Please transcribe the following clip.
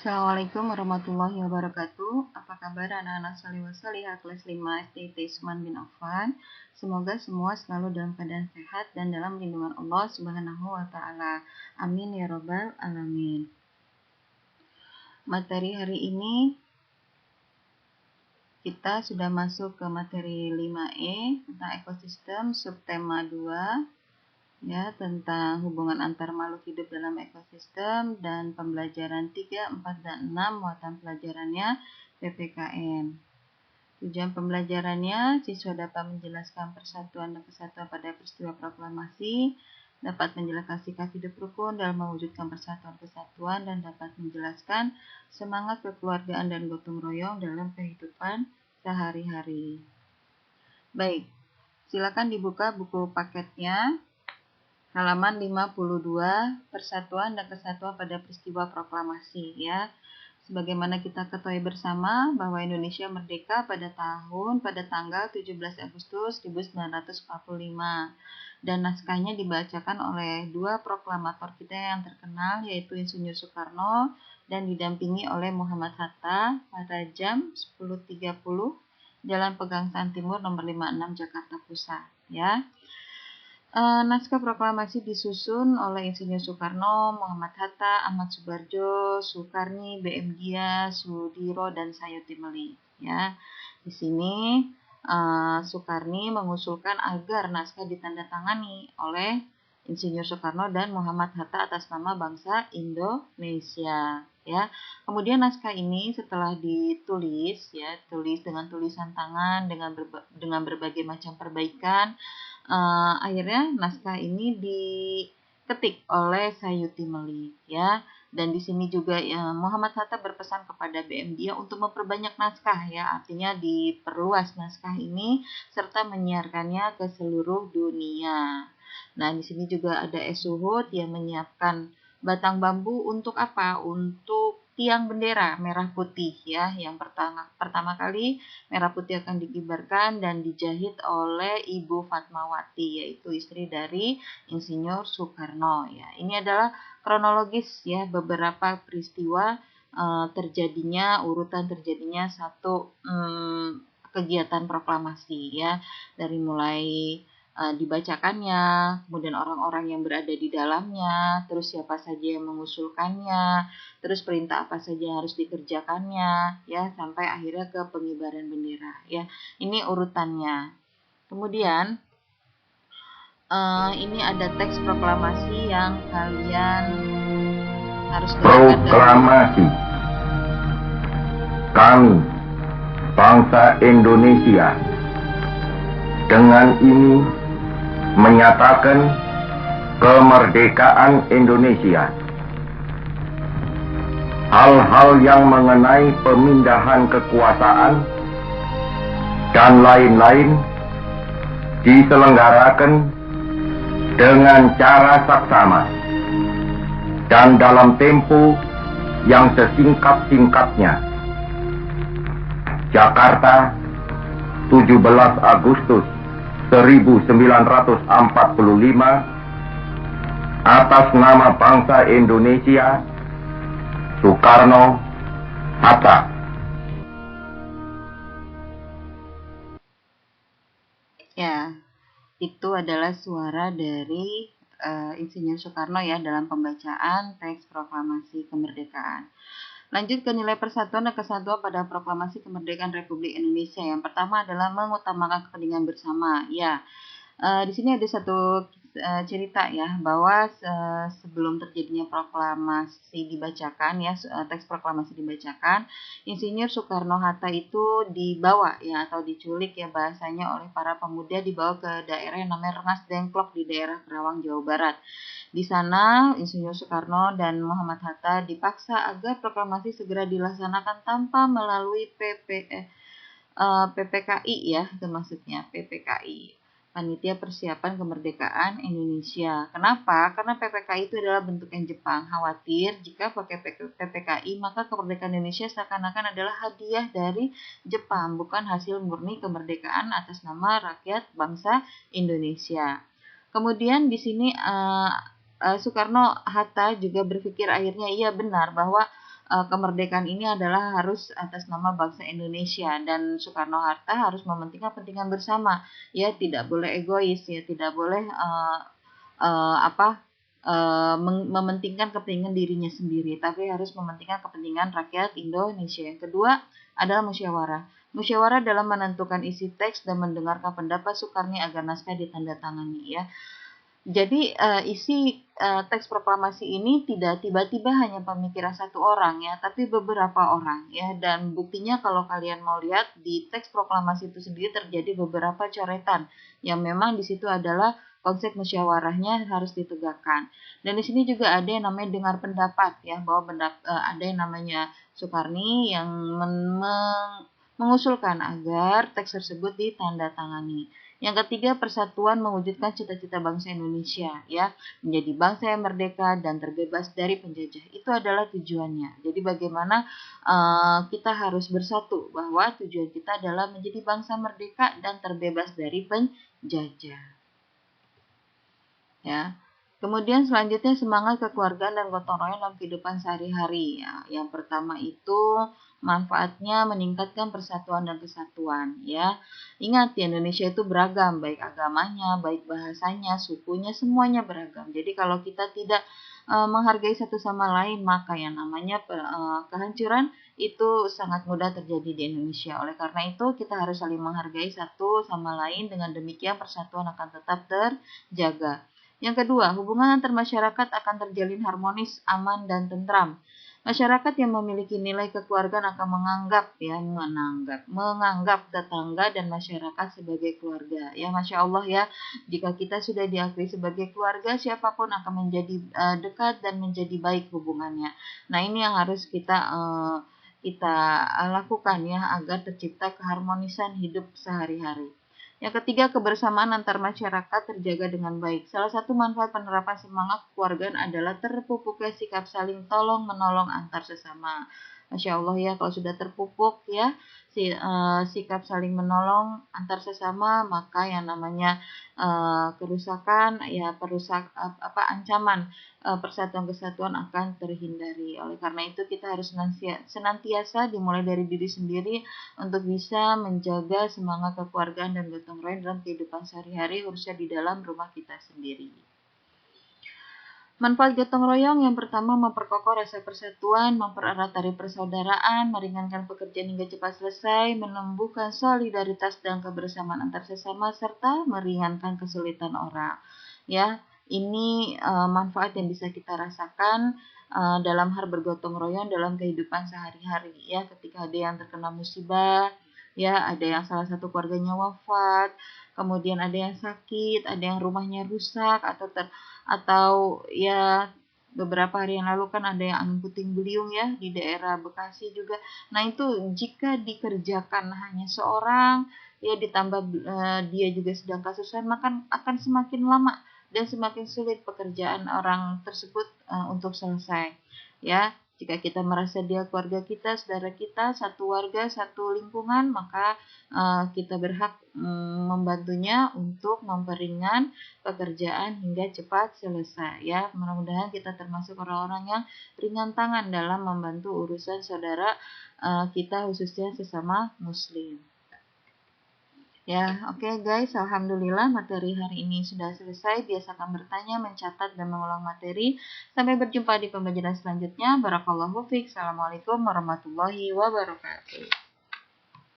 Assalamualaikum warahmatullahi wabarakatuh. Apa kabar anak-anak salihah salihah kelas 5 SD Usman bin Affan? Semoga semua selalu dalam keadaan sehat dan dalam lindungan Allah Subhanahu wa taala. Amin ya rabbal alamin. Materi hari ini kita sudah masuk ke materi 5E tentang ekosistem subtema 2 ya, tentang hubungan antar makhluk hidup dalam ekosistem, dan pembelajaran 3, 4, dan 6 muatan pelajarannya PPKN. Tujuan pembelajarannya, siswa dapat menjelaskan persatuan dan kesatuan pada peristiwa proklamasi, dapat menjelaskan sikap hidup rukun dalam mewujudkan persatuan kesatuan, dan dapat menjelaskan semangat kekeluargaan dan gotong royong dalam kehidupan sehari-hari. Baik, silakan dibuka buku paketnya. Halaman 52, persatuan dan kesatuan pada peristiwa proklamasi ya. Sebagaimana kita ketahui bersama bahwa Indonesia merdeka pada tanggal 17 Agustus 1945. Dan naskahnya dibacakan oleh dua proklamator kita yang terkenal, yaitu Insinyur Soekarno dan didampingi oleh Muhammad Hatta pada jam 10.30 Jalan Pegangsaan Timur nomor 56 Jakarta Pusat ya. Naskah proklamasi disusun oleh Insinyur Soekarno, Muhammad Hatta, Ahmad Subarjo, Soekarni, B.M. Dias, Sudiro, dan Sayuti-Meli. Ya, di sini Soekarni mengusulkan agar naskah ditandatangani oleh Insinyur Soekarno dan Muhammad Hatta atas nama bangsa Indonesia. Ya, kemudian naskah ini setelah ditulis, ya, tulis dengan tulisan tangan dengan berbagai macam perbaikan. Akhirnya naskah ini diketik oleh Sayuti-Meli ya, dan di sini juga ya, Muhammad Hatta berpesan kepada BM Dia untuk memperbanyak naskah ya, artinya diperluas naskah ini serta menyiarkannya ke seluruh dunia. Nah, di sini juga ada Suhud yang menyiapkan batang bambu untuk apa? Untuk tiang bendera merah putih ya. Yang pertama kali merah putih akan dikibarkan dan dijahit oleh Ibu Fatmawati, yaitu istri dari Insinyur Soekarno ya. Ini adalah kronologis ya, beberapa peristiwa urutan terjadinya satu kegiatan proklamasi ya, dari mulai dibacakannya, kemudian orang-orang yang berada di dalamnya, terus siapa saja yang mengusulkannya, terus perintah apa saja yang harus dikerjakannya, ya, sampai akhirnya ke pengibaran bendera, ya. Ini urutannya. Kemudian ini ada teks proklamasi yang kalian harus dengarkan. Proklamasi. Kami, bangsa Indonesia, dengan ini menyatakan kemerdekaan Indonesia. Hal-hal yang mengenai pemindahan kekuasaan dan lain-lain diselenggarakan dengan cara saksama dan dalam tempo yang sesingkat-singkatnya. Jakarta, 17 Agustus 1945, atas nama bangsa Indonesia, Soekarno Hatta. Ya, itu adalah suara dari Insinyur Soekarno ya dalam pembacaan teks proklamasi kemerdekaan. Lanjut ke nilai persatuan dan kesatuan pada proklamasi kemerdekaan Republik Indonesia. Yang pertama adalah mengutamakan kepentingan bersama. Ya, di sini ada satu cerita ya, bahwa sebelum terjadinya proklamasi dibacakan ya, teks proklamasi dibacakan, Insinyur Soekarno Hatta itu dibawa ya, atau diculik ya bahasanya, oleh para pemuda, dibawa ke daerah yang namanya Rengas Dengklok di daerah Kerawang, Jawa Barat. Di sana Insinyur Soekarno dan Muhammad Hatta dipaksa agar proklamasi segera dilaksanakan tanpa melalui PPKI ya, itu maksudnya PPKI, Panitia Persiapan Kemerdekaan Indonesia. Kenapa? Karena PPKI itu adalah bentuknya Jepang. Khawatir jika pakai PPKI maka kemerdekaan Indonesia seakan-akan adalah hadiah dari Jepang, bukan hasil murni kemerdekaan atas nama rakyat bangsa Indonesia. Kemudian di sini Soekarno Hatta juga berpikir akhirnya iya benar bahwa kemerdekaan ini adalah harus atas nama bangsa Indonesia, dan Soekarno-Hatta harus mementingkan kepentingan bersama, ya tidak boleh egois, ya tidak boleh mementingkan kepentingan dirinya sendiri, tapi harus mementingkan kepentingan rakyat Indonesia. Yang kedua adalah musyawarah. Musyawarah dalam menentukan isi teks dan mendengarkan pendapat Soekarno agar naskah ditandatangani, ya. Jadi isi teks proklamasi ini tidak tiba-tiba hanya pemikiran satu orang, ya, tapi beberapa orang, ya. Dan buktinya kalau kalian mau lihat di teks proklamasi itu sendiri terjadi beberapa coretan yang memang di situ adalah konsep musyawarahnya harus ditegakkan. Dan di sini juga ada yang namanya dengar pendapat, ya, bahwa ada yang namanya Soekarni yang mengusulkan agar teks tersebut ditandatangani. Yang ketiga, persatuan mewujudkan cita-cita bangsa Indonesia, ya, menjadi bangsa yang merdeka dan terbebas dari penjajah. Itu adalah tujuannya. Jadi bagaimana kita harus bersatu, bahwa tujuan kita adalah menjadi bangsa merdeka dan terbebas dari penjajah. Ya. Kemudian selanjutnya semangat kekeluargaan dan gotong royong dalam kehidupan sehari-hari. Ya. Yang pertama itu manfaatnya meningkatkan persatuan dan kesatuan, ya. Ingat, di Indonesia itu beragam, baik agamanya, baik bahasanya, sukunya, semuanya beragam. Jadi kalau kita tidak menghargai satu sama lain, maka yang namanya kehancuran itu sangat mudah terjadi di Indonesia. Oleh karena itu, kita harus saling menghargai satu sama lain, dengan demikian persatuan akan tetap terjaga. Yang kedua, hubungan antar masyarakat akan terjalin harmonis, aman, dan tentram. Masyarakat yang memiliki nilai kekeluargaan akan menganggap tetangga dan masyarakat sebagai keluarga. Ya, Masya Allah, ya, jika kita sudah diakui sebagai keluarga, siapapun akan menjadi dekat dan menjadi baik hubungannya. Nah, ini yang harus kita lakukan, ya, agar tercipta keharmonisan hidup sehari-hari. Yang ketiga, kebersamaan antar masyarakat terjaga dengan baik. Salah satu manfaat penerapan semangat kekeluargaan adalah terpupuknya sikap saling tolong-menolong antar sesama. Masya Allah, ya, kalau sudah terpupuk, ya, sikap saling menolong antar sesama, maka yang namanya kerusakan, ya, ancaman persatuan kesatuan akan terhindari. Oleh karena itu kita harus senantiasa dimulai dari diri sendiri untuk bisa menjaga semangat kekeluargaan dan gotong royong dalam kehidupan sehari-hari, khususnya di dalam rumah kita sendiri. Manfaat gotong royong yang pertama, memperkokoh rasa persatuan, mempererat tali persaudaraan, meringankan pekerjaan hingga cepat selesai, menumbuhkan solidaritas dan kebersamaan antar sesama, serta meringankan kesulitan orang. Ya, ini manfaat yang bisa kita rasakan dalam hal bergotong royong dalam kehidupan sehari-hari, ya. Ketika ada yang terkena musibah, ya, ada yang salah satu keluarganya wafat, kemudian ada yang sakit, ada yang rumahnya rusak, atau ya, beberapa hari yang lalu kan ada yang angin puting beliung, ya, di daerah Bekasi juga. Nah, itu jika dikerjakan hanya seorang, ya, ditambah dia juga sedang kasusan, maka akan semakin lama dan semakin sulit pekerjaan orang tersebut untuk selesai, ya. Jika kita merasa dia keluarga kita, saudara kita, satu warga, satu lingkungan, maka kita berhak membantunya untuk memperingan pekerjaan hingga cepat selesai, ya. Mudah-mudahan kita termasuk orang-orang yang ringan tangan dalam membantu urusan saudara kita, khususnya sesama muslim. Ya, oke, guys, alhamdulillah materi hari ini sudah selesai. Biasakan bertanya, mencatat, dan mengulang materi. Sampai berjumpa di pembelajaran selanjutnya. Barakallahu fiik. Assalamualaikum warahmatullahi wabarakatuh.